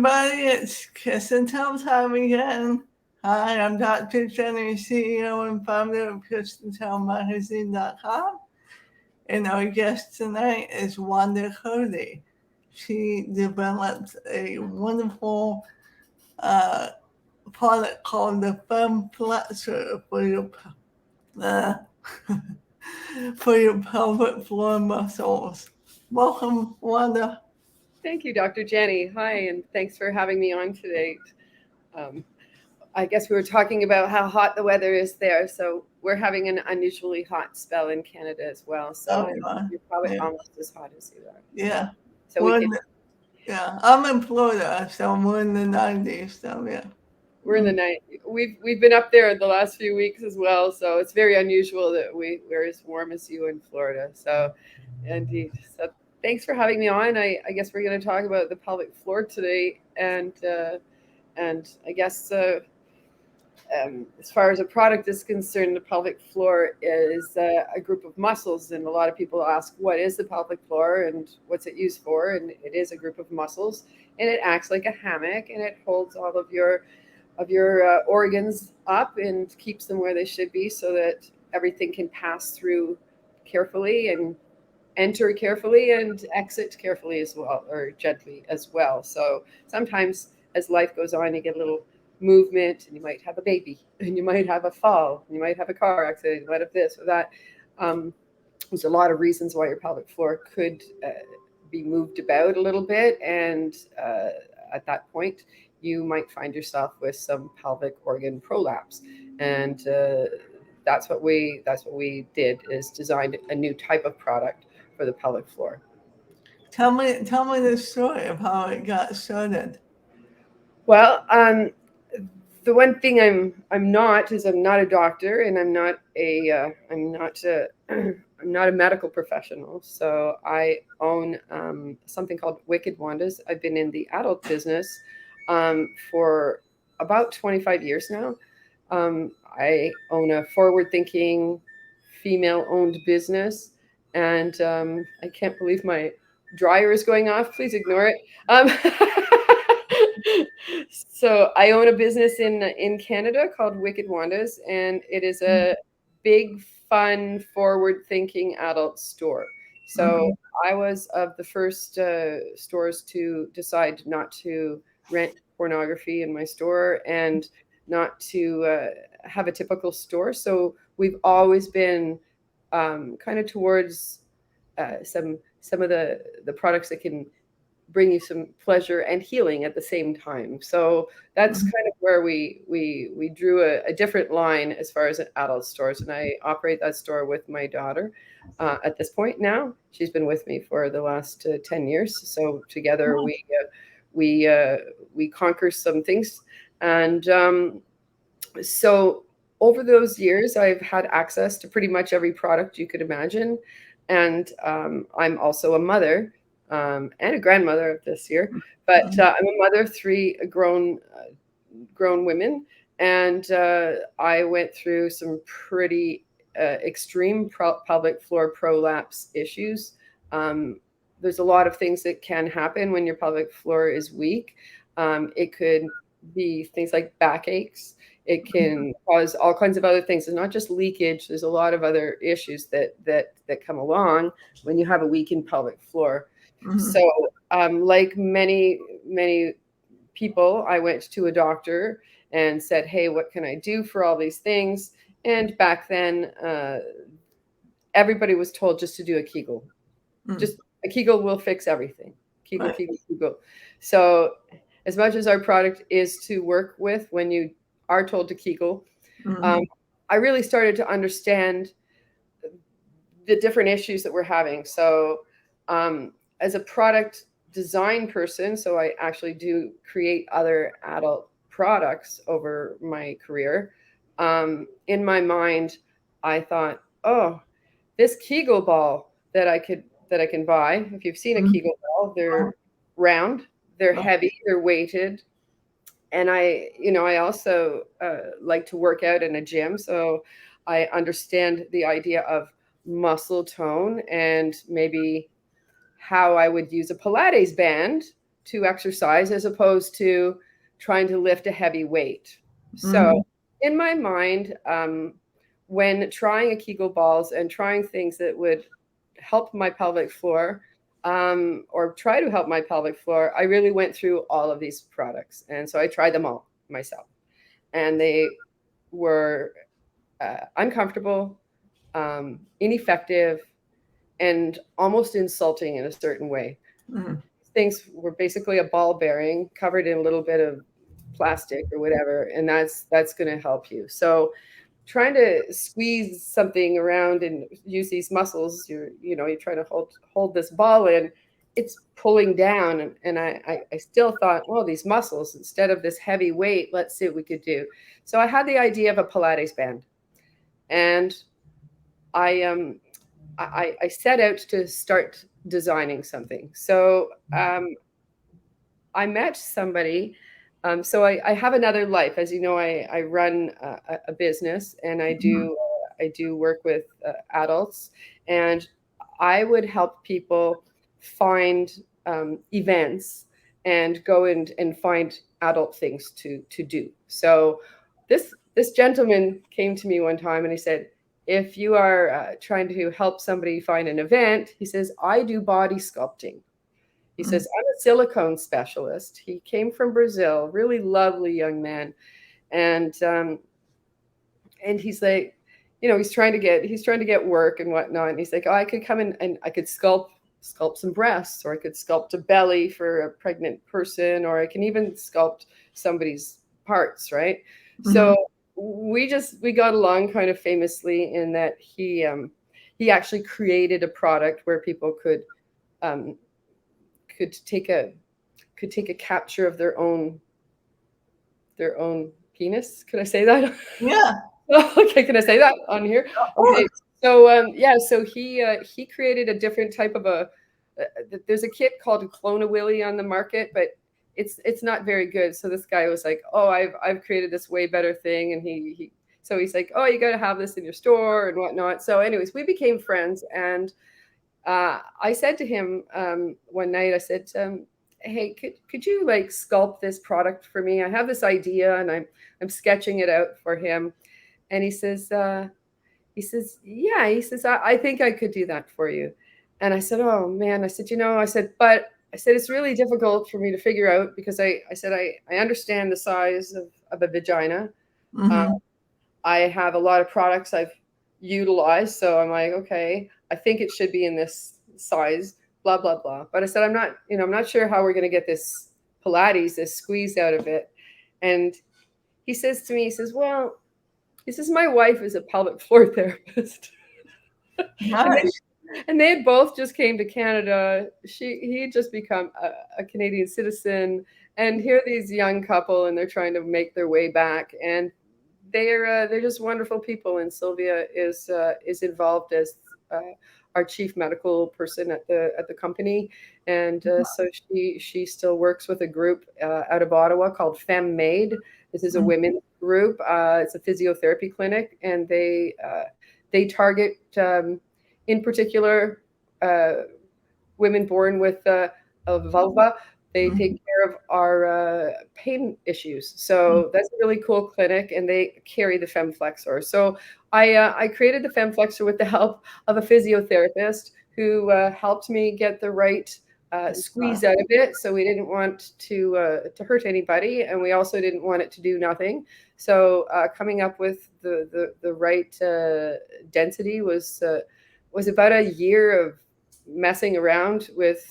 everybody. It's Kiss and Tell time again. Hi, I'm Dr. Jenny, CEO and founder of KissandTellMagazine.com. And our guest tonight is Wanda Cody. She developed a wonderful product called the Fem Flexor uh, for your pelvic floor muscles. Welcome, Wanda. Thank you, Dr. Jenny. Hi, and thanks for having me on today. I guess we were talking about how hot the weather is there. So we're having an unusually hot spell in Canada as well. So you're probably almost as hot as you are. Yeah. So we can. I'm in Florida, so we're in the 90s. So yeah. We're in the night. We've been up there the last few weeks as well. So it's very unusual that we're as warm as you in Florida. So indeed. So thanks for having me on. I guess we're going to talk about the pelvic floor today, and I guess as far as a product is concerned, the pelvic floor is a group of muscles, and a lot of people ask, what is the pelvic floor and what's it used for? And it is a group of muscles, and it acts like a hammock, and it holds all of your organs up and keeps them where they should be, so that everything can pass through carefully and enter carefully and exit carefully as well, or gently as well. So sometimes as life goes on, you get a little movement, and you might have a baby, and you might have a fall, and you might have a car accident, you might have this or that. There's a lot of reasons why your pelvic floor could be moved about a little bit, and at that point you might find yourself with some pelvic organ prolapse. And that's what we did, is designed a new type of product for the pelvic floor. Tell me the story of how it got started. Well, the one thing I'm not a doctor, and I'm not a medical professional. So I own something called Wicked Wandas. I've been in the adult business for about 25 years now. I own a forward-thinking, female-owned business, and I can't believe my dryer is going off. Please ignore it. So I own a business in Canada called Wicked Wandas, and it is a big, fun, forward-thinking adult store. So I was of the first stores to decide not to rent pornography in my store and not to have a typical store. So we've always been kind of towards some of the products that can bring you some pleasure and healing at the same time. So that's kind of where we drew a different line as far as adult stores. And I operate that store with my daughter at this point now. She's been with me for the last 10 years. So together we conquer some things. And so over those years, I've had access to pretty much every product you could imagine. And I'm also a mother and a grandmother this year, but I'm a mother of three grown women, and I went through some pretty extreme pelvic floor prolapse issues. There's a lot of things that can happen when your pelvic floor is weak. It could be things like backaches. It can cause all kinds of other things. It's not just leakage. There's a lot of other issues that come along when you have a weakened pelvic floor. So, like many people, I went to a doctor and said, "Hey, what can I do for all these things?" And back then, everybody was told just to do a Kegel. Just a Kegel will fix everything. Kegel, Kegel, Kegel. So, as much as our product is to work with when you are told to Kegel, I really started to understand the different issues that we're having. So, as a product design person, so I actually do create other adult products over my career. In my mind, I thought, oh, this Kegel ball that I can buy. If you've seen a Kegel ball, they're round, they're heavy, they're weighted. And I also like to work out in a gym. So I understand the idea of muscle tone and maybe how I would use a Pilates band to exercise as opposed to trying to lift a heavy weight. So Mm-hmm. in my mind, when trying a Kegel balls and trying things that would help my pelvic floor, or try to help my pelvic floor, I really went through all of these products. And so I tried them all myself. And they were uncomfortable, ineffective, and almost insulting in a certain way. Mm-hmm. Things were basically a ball bearing covered in a little bit of plastic or whatever, and that's going to help you. So trying to squeeze something around and use these muscles, you're trying to hold this ball in, it's pulling down, and I still thought, oh, these muscles, instead of this heavy weight, let's see what we could do. So I had the idea of a Pilates band, and I set out to start designing something. So I met somebody. So I have another life, as you know. I run a business, and I do work with adults, and I would help people find events and go and find adult things to do. So this gentleman came to me one time, and he said, if you are trying to help somebody find an event, he says, I do body sculpting. He says, I'm a silicone specialist. He came from Brazil, really lovely young man. And he's like, he's trying to get work and whatnot. And he's like, oh, I could come in and I could sculpt some breasts, or I could sculpt a belly for a pregnant person, or I can even sculpt somebody's parts, right? Mm-hmm. So we got along kind of famously in that he actually created a product where people could take a capture of their own penis. Could I say that? Yeah. Okay, can I say that on here? Okay. So he created a different type of there's a kit called a Clone-A-Willy on the market, but it's not very good. So this guy was like, oh, I've created this way better thing, and he's like, oh, you got to have this in your store and whatnot. So anyways, we became friends, and I said to him one night, I said, hey, could you like sculpt this product for me? I have this idea, and I'm sketching it out for him. And he says, yeah, he says, I think I could do that for you. And I said, oh man, I said, but it's really difficult for me to figure out, because I said, I understand the size of a vagina. Mm-hmm. I have a lot of products I've utilized. So I'm like, okay, I think it should be in this size, blah, blah, blah. But I said, I'm not sure how we're going to get this Pilates, this squeeze out of it. And he says to me, he says, my wife is a pelvic floor therapist. Nice. and they had both just came to Canada. He had just become a Canadian citizen. And here these young couple, and they're trying to make their way back. And they're just wonderful people. And Sylvia is involved as our chief medical person at the company. And so she still works with a group out of Ottawa called Femme Made. This is a women's group. It's a physiotherapy clinic, and they target, in particular, women born with a vulva. They take care of our pain issues. So that's a really cool clinic, and they carry the FemFlexor. So I created the FemFlexor with the help of a physiotherapist who helped me get the right squeeze out of it. So we didn't want to hurt anybody, and we also didn't want it to do nothing. So coming up with the right density was about a year of messing around with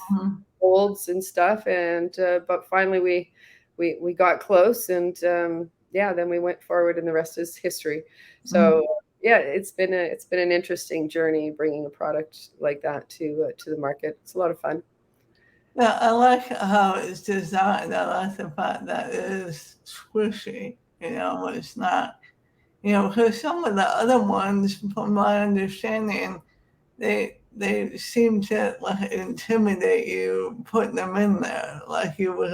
holds and stuff, and but finally we got close, and then we went forward, and the rest is history. So yeah, it's been an interesting journey bringing a product like that to the market. It's a lot of fun. Yeah, I like how it's designed. I like the fact that it is squishy. It's not, because some of the other ones, from my understanding, they seem to like intimidate you putting them in there, like you would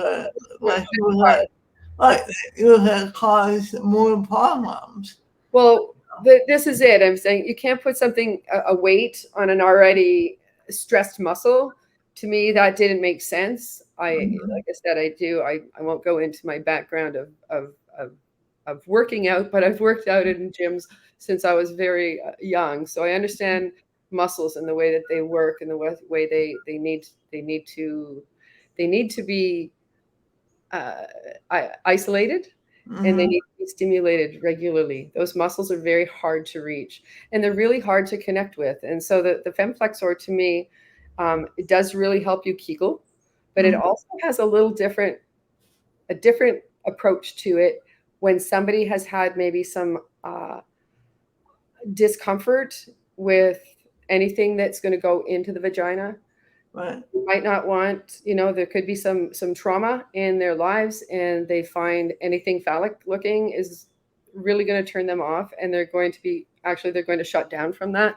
cause more problems. Well, this is it. I'm saying you can't put a weight on an already stressed muscle to me, that didn't make sense. Like I said, I won't go into my background of of working out, but I've worked out in gyms since I was very young, so I understand muscles and the way that they work and the way they need to be uh, isolated, and they Mm-hmm. need to be stimulated regularly. Those muscles are very hard to reach, and they're really hard to connect with. And so the femflexor to me, it does really help you Kegel, but it Mm-hmm. also has a different approach to it when somebody has had maybe some discomfort with anything that's going to go into the vagina. Right. You might not want, there could be some trauma in their lives, and they find anything phallic looking is really going to turn them off, and they're going to shut down from that.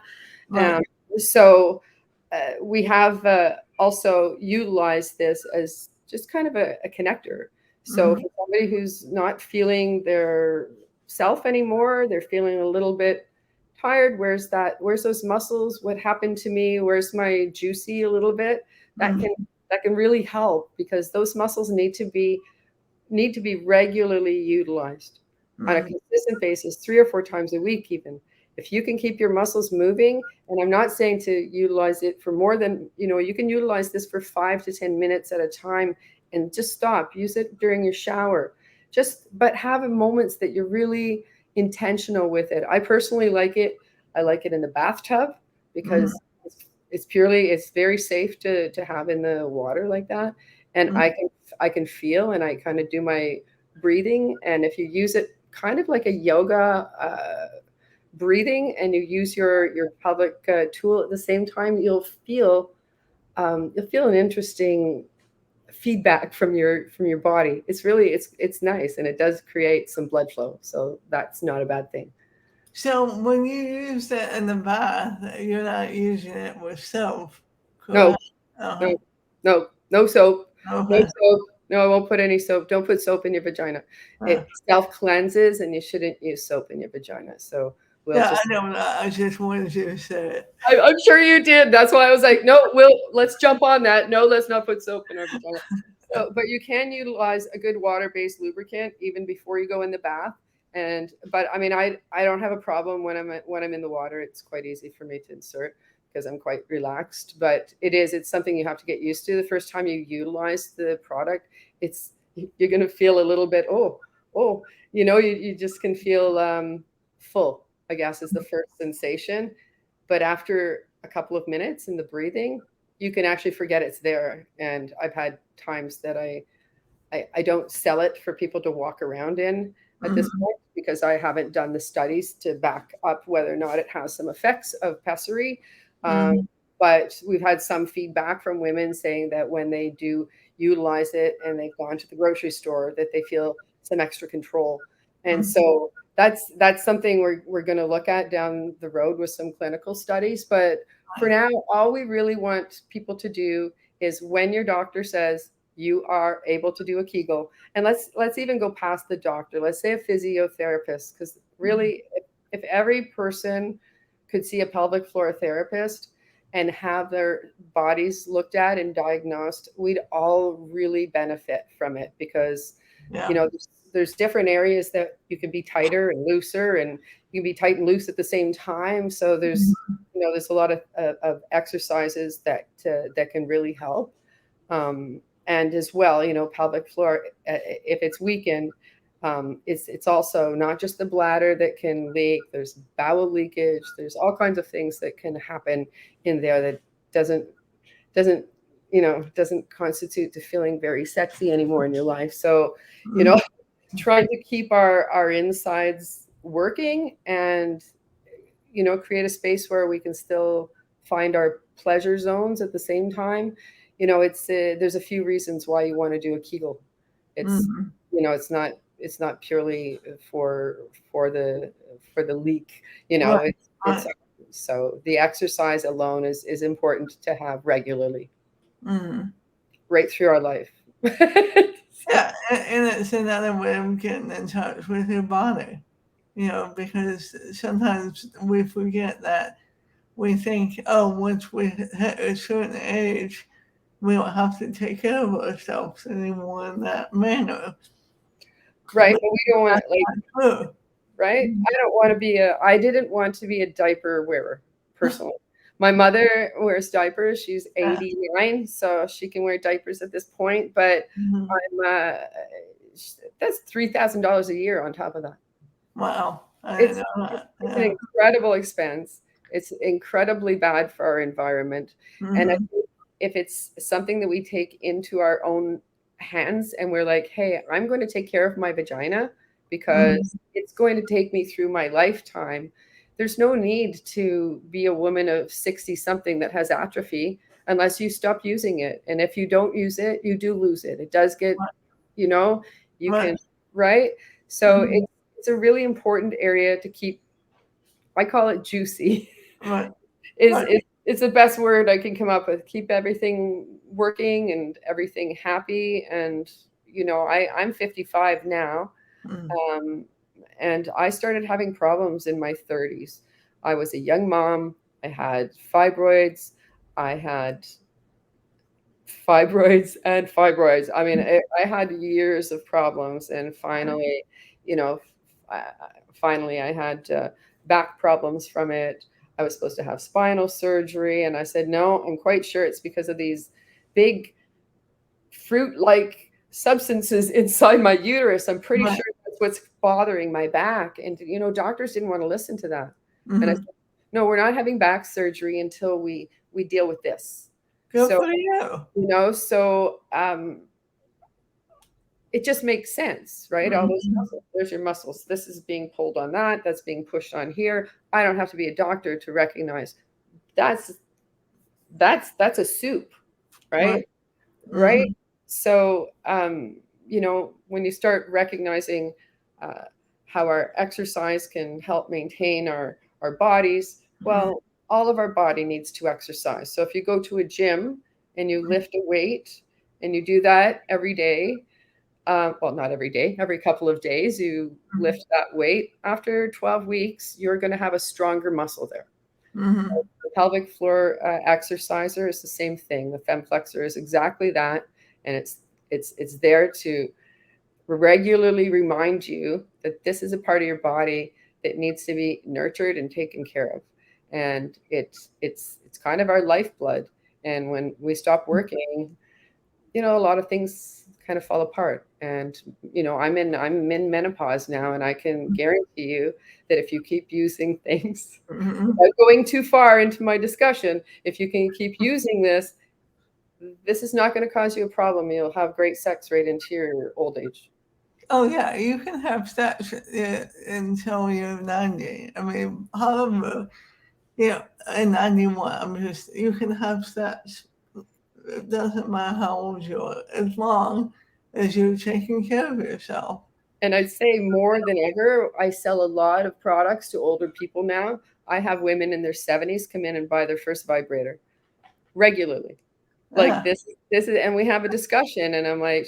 Right. Um, so we have also utilized this as just kind of a connector. So Mm-hmm. for somebody who's not feeling their self anymore, they're feeling a little bit tired. Where's those muscles? What happened to me? Where's my juicy a little bit? That Mm-hmm. can that can really help, because those muscles need to be regularly utilized on a Mm-hmm. consistent basis, 3 or 4 times a week, even. If you can keep your muscles moving, and I'm not saying to utilize it for more than, you can utilize this for 5 to 10 minutes at a time and just stop. Use it during your shower. But have moments that you're really intentional with it. I personally like it. I like it in the bathtub Mm-hmm. because it's very safe to have in the water like that. And I can feel, and I kind of do my breathing. And if you use it kind of like a yoga breathing, and you use your pelvic tool at the same time, you'll feel an interesting feedback from your body. It's nice, and it does create some blood flow, so that's not a bad thing. So when you use it in the bath, you're not using it with soap, No, correct? Uh-huh. no, no, no soap, no Okay. soap. No, I won't put any soap. Don't put soap in your vagina. Uh, It self cleanses, and you shouldn't use soap in your vagina. So we'll yeah, I just know that. I just wanted you to say it. I'm sure you did. That's why I was like, no, let's jump on that. No, let's not put soap in our vagina. So, but you can utilize a good water-based lubricant even before you go in the bath. But I mean, I don't have a problem when I'm in the water. It's quite easy for me to insert because I'm quite relaxed. But it's something you have to get used to. The first time you utilize the product, you're going to feel a little bit, you just can feel full, I guess, is the first sensation. But after a couple of minutes in the breathing, you can actually forget it's there. And I've had times that I don't sell it for people to walk around in at this Mhm. point, because I haven't done the studies to back up whether or not it has some effects of pessary. Um, Mhm. but we've had some feedback from women saying that when they do utilize it and they've gone to the grocery store, that they feel some extra control. And Mhm. so that's something we're going to look at down the road with some clinical studies. But for Right. now, all we really want people to do is, when your doctor says you are able to do a Kegel, and let's even go past the doctor. Let's say a physiotherapist, because Mhm. really, if every person could see a pelvic floor therapist and have their bodies looked at and diagnosed, we'd all really benefit from it, because Yeah. there's different areas that you can be tighter and looser, and you can be tight and loose at the same time. So there's a lot of exercises that can really help. And as well, pelvic floor, if it's weakened, it's also not just the bladder that can leak. There's bowel leakage. There's all kinds of things that can happen in there that doesn't doesn't doesn't constitute to feeling very sexy anymore in your life. So, you know, Mhm. trying to keep our insides working, and create a space where we can still find our pleasure zones at the same time. It's there's a few reasons why you want to do a Kegel. It's Mhm. it's not purely for the leak. Right. It's Right. so the exercise alone is important to have regularly, Mhm. right through our life. So, Yeah, and it's another way of getting in touch with your body, because sometimes we forget that we think, oh, once we hit a certain age, we don't have to take care of ourselves anymore in that manner. Right. But But we don't want, like, that's true. right? I didn't want to be a diaper wearer personally. My mother wears diapers. She's 89, so she can wear diapers at this point, but Mhm. that's $3,000 a year on top of that. Wow. I didn't It's know it's that. it's an Yeah. incredible expense. It's incredibly bad for our environment, and I Mhm. think if it's something that we take into our own hands and we're like, "Hey, I'm going to take care of my vagina Mhm. because it's going to take me through my lifetime." There's no need to be a woman of 60 something that has atrophy unless you stop using it. And if you don't use it, you do lose it. It does get, you know, you Right. can, right? So Mhm. it's a really important area to keep. I call it juicy. Right. is Right. is it's the best word I can come up with. Keep everything working and everything happy. And I'm 55 now, Mhm. um, and I started having problems in my 30s. I was a young mom. I had fibroids. I had fibroids and fibroids. I mean, I had years of problems, and finally, you know, finally I had back problems from it. I was supposed to have spinal surgery, and I said no. I'm quite sure it's because of these big fruit-like substances inside my uterus. I'm pretty Right. sure that's what's bothering my back. And doctors didn't want to listen to that. And I Mhm. said, no, we're not having back surgery until we deal with this. Good So for you. it just makes sense, right? All those Mhm. muscles, there's your muscles. This is being pulled on that. That's being pushed on here. I don't have to be a doctor to recognize that's that's a soup, Right. right? Right. Mhm. So, when you start recognizing uh, how our exercise can help maintain our bodies, Mhm. well, all of our body needs to exercise. So if you go to a gym and you lift a weight and you do that every day, well, not every day, every couple of days, you Mhm. lift that weight. After 12 weeks, you're going to have a stronger muscle there. Mhm. The pelvic floor exerciser is the same thing. The femflexor is exactly that, and it's there to regularly remind you that this is a part of your body that needs to be nurtured and taken care of, and it's kind of our lifeblood. And when we stop working, a lot of things kind of fall apart. And I'm in menopause now, and I can guarantee you that if you keep using things, Mhm. without going too far into my discussion, if you can keep using this is not going to cause you a problem. You'll have great sex right into your old age. Oh yeah, you can have sex until you're 90. I mean, however, in 91, you can have sex. It doesn't matter how old you are, as long as you're taking care of yourself. And I'd say more than ever, I sell a lot of products to older people now. I have women in their 70s come in and buy their first vibrator regularly. Like Yeah. this is, and we have a discussion, and I'm like,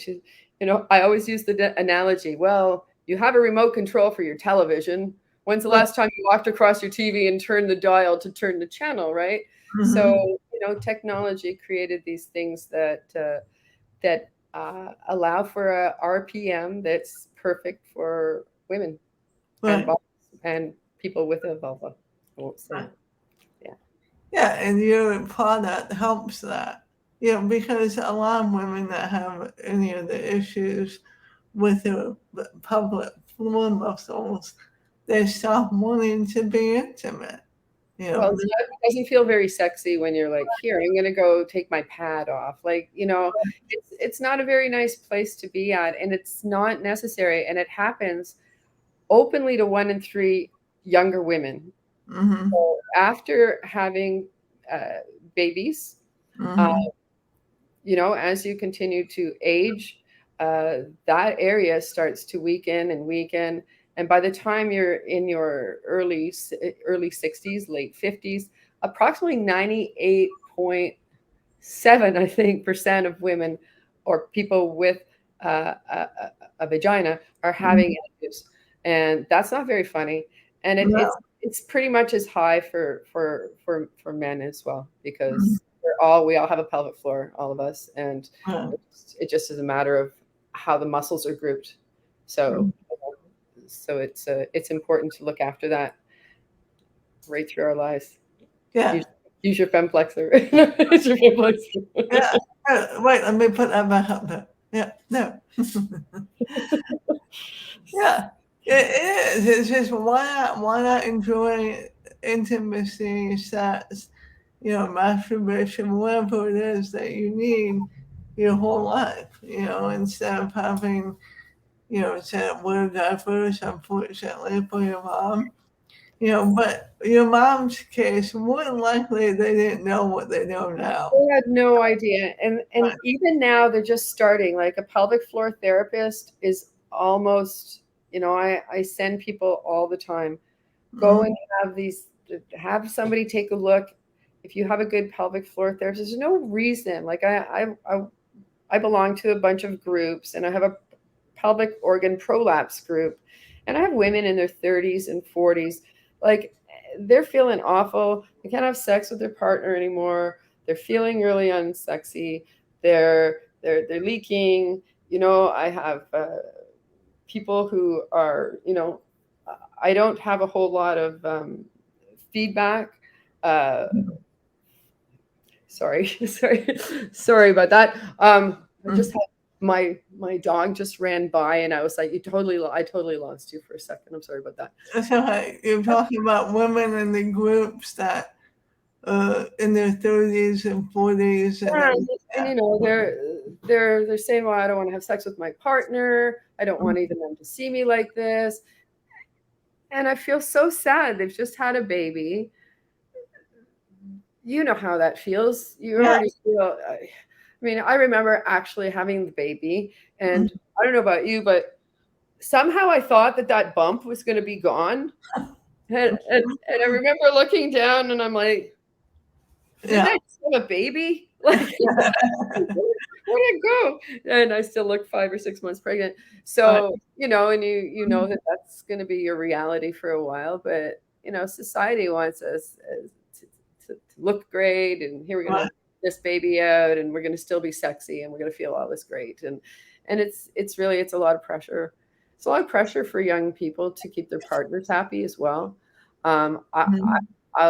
I always use the analogy. Well, you have a remote control for your television. When's the Right. last time you walked across your TV and turned the dial to turn the channel, right? So, Mhm. technology created these things that allow for a RPM that's perfect for women and Right. bodies and people with a vulva. I won't say, yeah. Yeah, and your product helps that. Because a lot of women that have any of the issues with their pelvic floor muscles, they stop wanting to be intimate. You Well, know, it doesn't feel very sexy when you're like, here, I'm gonna go take my pad off. Like, it's not a very nice place to be at, and it's not necessary. And it happens openly to 1 in 3 younger women. mm-hmm, So after having babies, uh, mm-hmm, as you continue to age, that area starts to weaken and weaken. And by the time you're in your early 60s, late 50s, approximately 98.7, I think, percent of women or people with a vagina are mm-hmm. having issues, and that's not very funny. And No, it's pretty much as high for men as well, mhm. because we all have a pelvic floor, all of us, and it just is a matter of how the muscles are grouped. So it's important to look after that right through our lives. Yeah. Use your femflexor. Use your femflexor. Yeah. Wait, let me put that back up there. Yeah. No. Yeah. It is. It's just why not enjoy intimacy, sex, masturbation, whatever it is that you need your whole life, instead of having, to wear diapers, unfortunately, for your mom. But your mom's case, more than likely, they didn't know what they know now. They had no idea. And even now they're just starting. Like a pelvic floor therapist is almost, I send people all the time. Go and have somebody take a look. If you have a good pelvic floor therapist, there's no reason. Like I belong to a bunch of groups, and I have a pelvic organ prolapse group, and I have women in their 30s and 40s. Like they're feeling awful. They can't have sex with their partner anymore. They're feeling really unsexy. They're leaking. I have people who are, I don't have a whole lot of feedback. Sorry about that. I just had my dog just ran by, and I was like, I totally lost you for a second. I'm sorry about that. That's okay. You're talking about women in the groups that in their 30s and 40s, and they're saying, well, I don't want to have sex with my partner. I don't want even them to see me like this. And I feel so sad. They've just had a baby. You know how that feels. You already feel. I mean, I remember actually having the baby, and I don't know about you, but somehow I thought that bump was going to be gone. And I remember looking down, and I'm like, did I just have a baby? Like, where'd it go? And I still look 5 or 6 months pregnant. So, and you know that's going to be your reality for a while. But, society wants us to look great. And here we're going to this baby out, and we're going to still be sexy, and we're going to feel all this great. And it's a lot of pressure. It's a lot of pressure for young people to keep their partners happy as well. I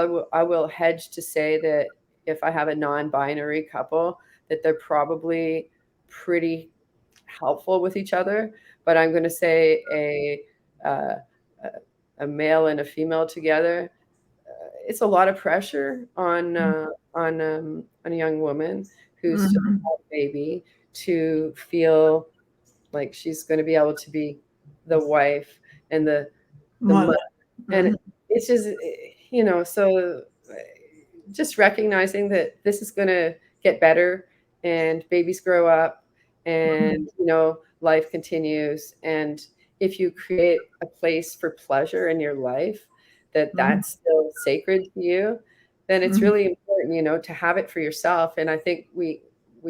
will hedge to say that if I have a non-binary couple, that they're probably pretty helpful with each other. But I'm going to say a male and a female together, it's a lot of pressure on a young woman who's just had a baby to feel like she's going to be able to be the wife and the mother. And it's just, so just recognizing that this is going to get better, and babies grow up, and, life continues. And if you create a place for pleasure in your life, that's still sacred to you, then it's really important, to have it for yourself. And I think we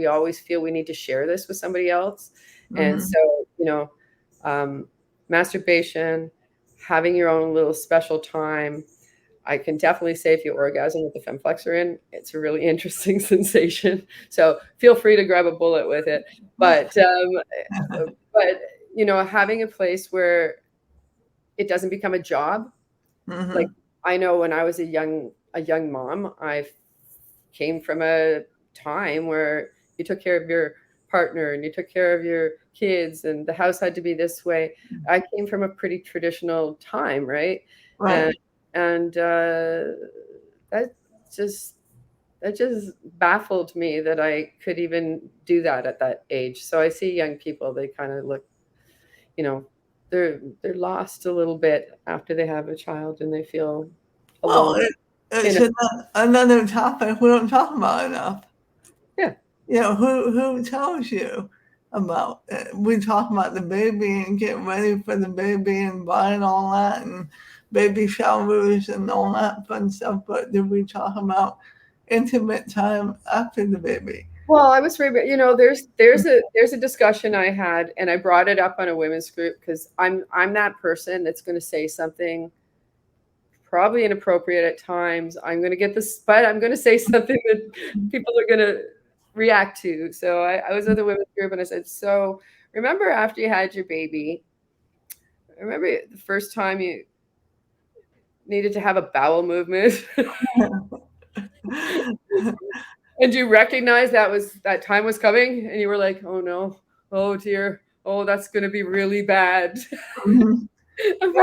always feel we need to share this with somebody else. And so, masturbation, having your own little special time. I can definitely say if you orgasm with the femflexor in, it's a really interesting sensation. So feel free to grab a bullet with it. But having a place where it doesn't become a job. Like I know when I was a young mom, I came from a time where you took care of your partner and you took care of your kids, and the house had to be this way. I came from a pretty traditional time, right? And that just baffled me that I could even do that at that age. So I see young people, they kind of look, they're lost a little bit after they have a child, and they feel alone. Well, it's another topic we don't talk about enough. Yeah. Who tells you about it? We talk about the baby and getting ready for the baby and buying all that and baby showers and all that fun stuff, but did we talk about intimate time after the baby? Well, I was there's a discussion I had, and I brought it up on a women's group because I'm that person that's going to say something probably inappropriate at times. I'm going to get this, but I'm going to say something that people are going to react to. So I was at the women's group and I said, so remember after you had your baby, remember the first time you needed to have a bowel movement? And you recognize that time was coming and you were like, oh no, oh dear, oh, that's going to be really bad. Mhm. And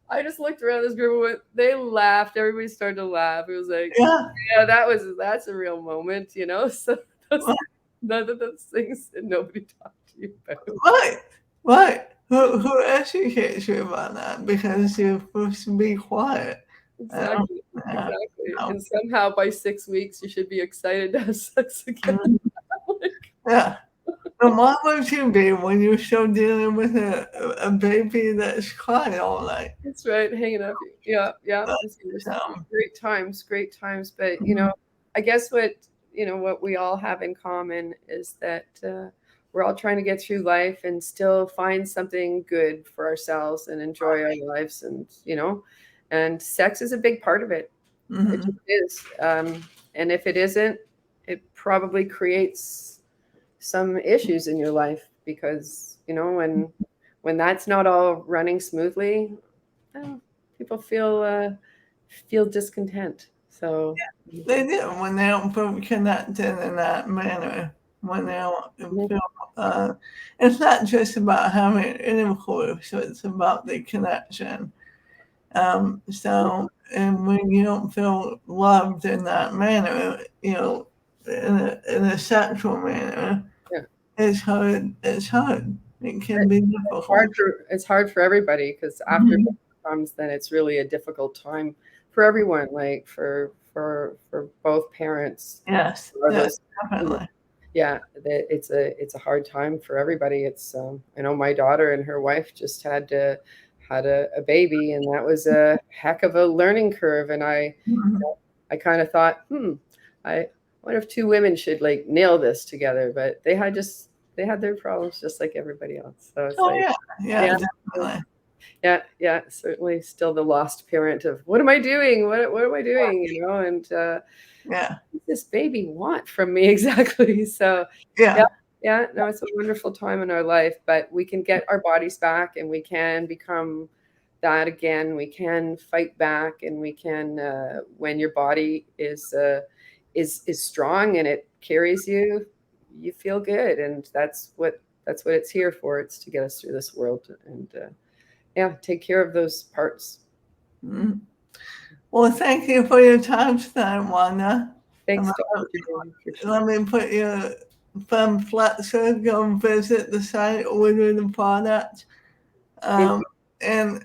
I just looked around this group and they laughed. Everybody started to laugh. It was like, Yeah. yeah, that's a real moment, you know? So none of those things that nobody talked to you about. Right. Right. Who educates you about that? Because you're supposed to be quiet. Exactly. Yeah. Exactly. No. And somehow by 6 weeks you should be excited to have sex again. Mhm. Yeah. And what would you be when you're still dealing with a baby that's crying all night? That's right, hanging up. Yeah, yeah. So, Great times. But mhm. I guess what we all have in common is that we're all trying to get through life and still find something good for ourselves and enjoy our lives, and sex is a big part of it. It Mhm. just is. And if it isn't, it probably creates some issues in your life because when that's not all running smoothly, well, people feel discontent. So They do when they don't feel connected in that manner. When they don't mhm, feel, it's not just about having intercourse, it's about the connection. And when you don't feel loved in that manner, in a sexual manner, yeah, it's hard. It's hard. It can be difficult. it's hard for everybody because after Mhm. it comes, then it's really a difficult time for everyone, like for both parents, Yes, yes, regardless. definitely. Yeah, it's a hard time for everybody. It's I know my daughter and her wife just had a baby, and that was a heck of a learning curve. And Mhm. I kind of thought, I wonder if two women should like nail this together, but they had their problems just like everybody else. So it's Oh, like, yeah, yeah, yeah, definitely. yeah, yeah, certainly still the lost parent of what am I doing? What am I doing? And Yeah, what does this baby want from me exactly? So yeah, yeah. yeah, no, it's a wonderful time in our life, but we can get our bodies back and we can become that again. We can fight back and we can when your body is strong and it carries you, you feel good, and that's what it's here for. It's to get us through this world and yeah, take care of those parts. Mhm. Well, thank you for your time tonight, Wanda. Um, Thanks, Dr. Judy. Appreciate Let it. me put your fem flexor, go visit the site, order the product, Thank um, you.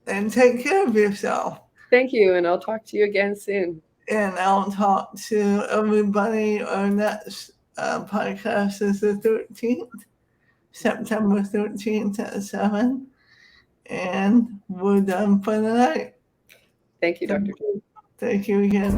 and take care of yourself. Thank you, and I'll talk to you again soon. And I'll talk to everybody. Our next podcast is the 13th, September 13th at 7. And we're done for the night. Thank you, So Dr. Judy. thank you again.